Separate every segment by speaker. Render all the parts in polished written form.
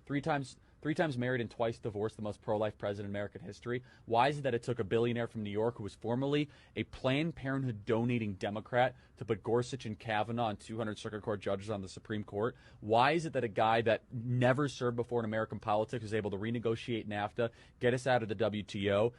Speaker 1: three times married and twice divorced, the most pro-life president in American history. Why is it that it took a billionaire from New York who was formerly a Planned Parenthood donating Democrat to put Gorsuch and Kavanaugh and 200 Circuit Court judges on the Supreme Court? Why is it that a guy that never served before in American politics was able to renegotiate NAFTA, get us out of the WTO,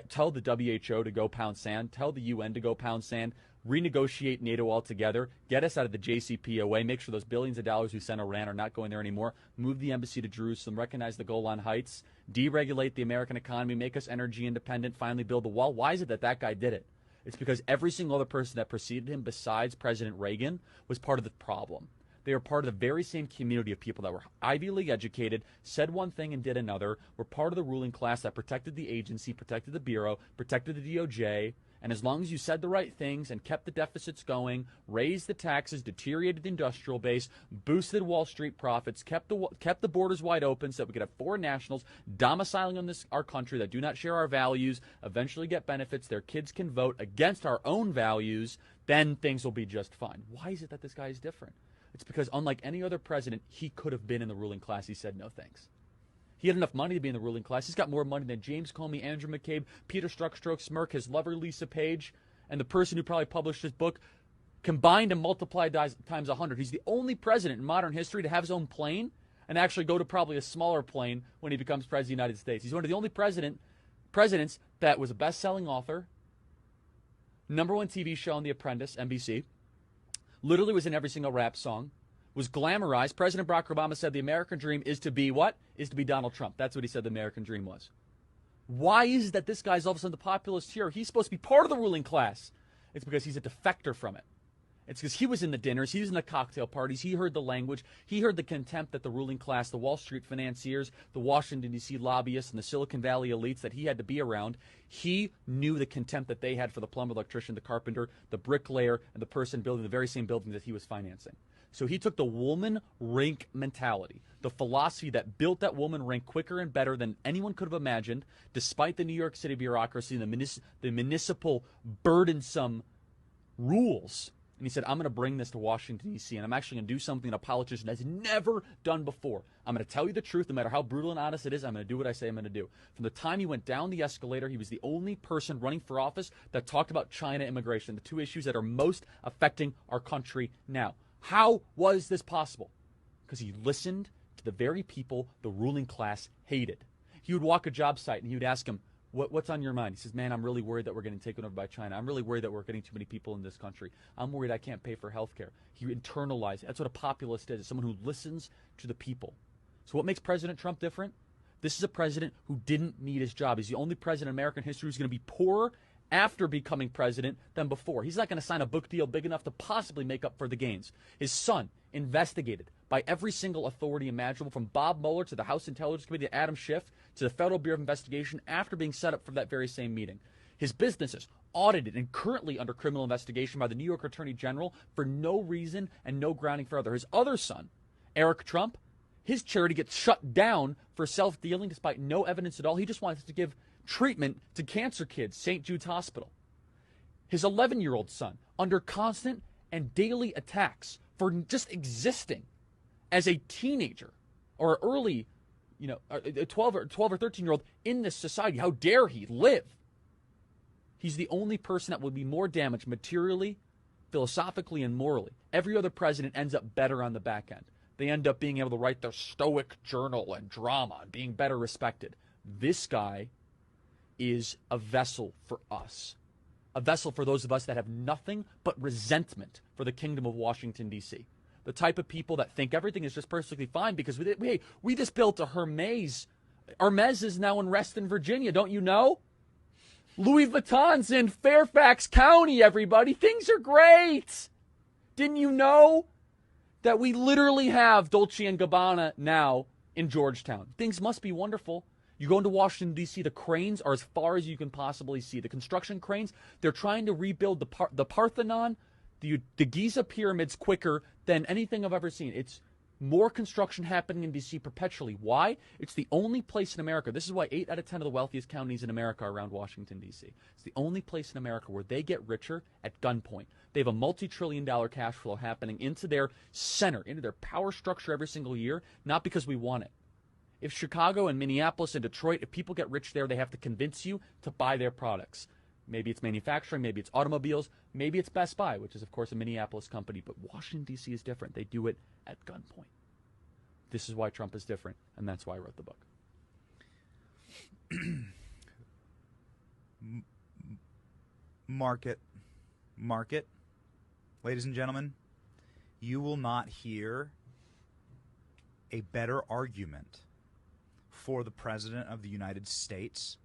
Speaker 1: tell the WHO to go pound sand, tell the UN to go pound sand, renegotiate NATO altogether, get us out of the JCPOA, make sure those billions of dollars we sent Iran are not going there anymore, move the embassy to Jerusalem, recognize the Golan Heights, deregulate the American economy, make us energy independent, finally build the wall? Why is it that that guy did it? It's because every single other person that preceded him besides President Reagan was part of the problem. They were part of the very same community of people that were Ivy League educated, said one thing and did another, were part of the ruling class that protected the agency, protected the Bureau, protected the DOJ. And as long as you said the right things and kept the deficits going, raised the taxes, deteriorated the industrial base, boosted Wall Street profits, kept the borders wide open so that we could have foreign nationals domiciling in our country that do not share our values, eventually get benefits, their kids can vote against our own values, then things will be just fine. Why is it that this guy is different? It's because unlike any other president, he could have been in the ruling class. He said no thanks. He had enough money to be in the ruling class. He's got more money than James Comey, Andrew McCabe, Peter Strzok, Smirk, his lover Lisa Page, and the person who probably published his book combined and multiplied times 100. He's the only president in modern history to have his own plane and actually go to probably a smaller plane when he becomes president of the United States. He's one of the only presidents that was a best-selling author, #1 TV show on The Apprentice, NBC, literally was in every single rap song, was glamorized. President Barack Obama said the American dream is to be what? Is to be Donald Trump. That's what he said the American dream was. Why is it that this guy's all of a sudden the populist hero? He's supposed to be part of the ruling class. It's because he's a defector from it. It's because he was in the dinners, he was in the cocktail parties, he heard the language, he heard the contempt that the ruling class, the Wall Street financiers, the Washington, D.C. lobbyists, and the Silicon Valley elites that he had to be around. He knew the contempt that they had for the plumber, electrician, the carpenter, the bricklayer, and the person building the very same building that he was financing. So he took the woman rink mentality, the philosophy that built that woman rink quicker and better than anyone could have imagined, despite the New York City bureaucracy and the municipal burdensome rules. And he said, I'm going to bring this to Washington, D.C., and I'm actually going to do something that a politician has never done before. I'm going to tell you the truth, no matter how brutal and honest it is. I'm going to do what I say I'm going to do. From the time he went down the escalator, he was the only person running for office that talked about China immigration, the two issues that are most affecting our country now. How was this possible? Because he listened to the very people the ruling class hated. He would walk a job site and he would ask them, what's on your mind? He says, man, I'm really worried that we're getting taken over by China. I'm really worried that we're getting too many people in this country. I'm worried I can't pay for health care. He internalized it. That's what a populist is. It's someone who listens to the people. So what makes President Trump different? This is a president who didn't need his job. He's the only president in American history who's going to be poorer after becoming president than before. He's not going to sign a book deal big enough to possibly make up for the gains. His son, investigated by every single authority imaginable, from Bob Mueller to the House Intelligence Committee to Adam Schiff to the Federal Bureau of Investigation, after being set up for that very same meeting. His businesses audited and currently under criminal investigation by the New York Attorney General for no reason and no grounding further. His other son, Eric Trump, his charity gets shut down for self-dealing despite no evidence at all. He just wants to give treatment to cancer kids, St. Jude's Hospital. His 11-year-old son, under constant and daily attacks for just existing as a teenager or early, a 12 or 13-year-old in this society. How dare he live? He's the only person that will be more damaged materially, philosophically, and morally. Every other president ends up better on the back end. They end up being able to write their stoic journal and drama and being better respected. This guy is a vessel for us. A vessel for those of us that have nothing but resentment for the kingdom of Washington, D.C. The type of people that think everything is just perfectly fine because we just built a Hermes. Hermes is now in Reston, Virginia. Don't you know? Louis Vuitton's in Fairfax County, everybody. Things are great. Didn't you know that we literally have Dolce & Gabbana now in Georgetown? Things must be wonderful. You go into Washington, D.C., the cranes are as far as you can possibly see. The construction cranes, they're trying to rebuild the Parthenon, the Giza pyramids quicker than anything I've ever seen. It's more construction happening in D.C. perpetually. Why? It's the only place in America. This is why 8 out of 10 of the wealthiest counties in America are around Washington, D.C. It's the only place in America where they get richer at gunpoint. They have a multi-trillion-dollar cash flow happening into their center, into their power structure every single year, not because we want it. If Chicago and Minneapolis and Detroit, if people get rich there, they have to convince you to buy their products. Maybe it's manufacturing, maybe it's automobiles, maybe it's Best Buy, which is, of course, a Minneapolis company. But Washington, D.C. is different. They do it at gunpoint. This is why Trump is different, and that's why I wrote the book.
Speaker 2: Market. Ladies and gentlemen, you will not hear a better argument for the President of the United States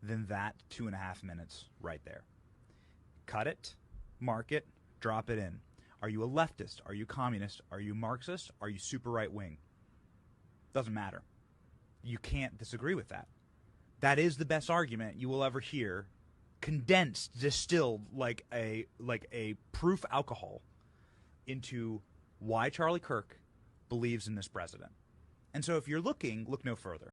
Speaker 2: than that 2.5 minutes right there. Cut it, mark it, drop it in. Are you a leftist? Are you communist? Are you Marxist? Are you super right-wing? Doesn't matter. You can't disagree with that. That is the best argument you will ever hear, condensed, distilled like a proof alcohol into why Charlie Kirk believes in this president. And so if you're looking, look no further.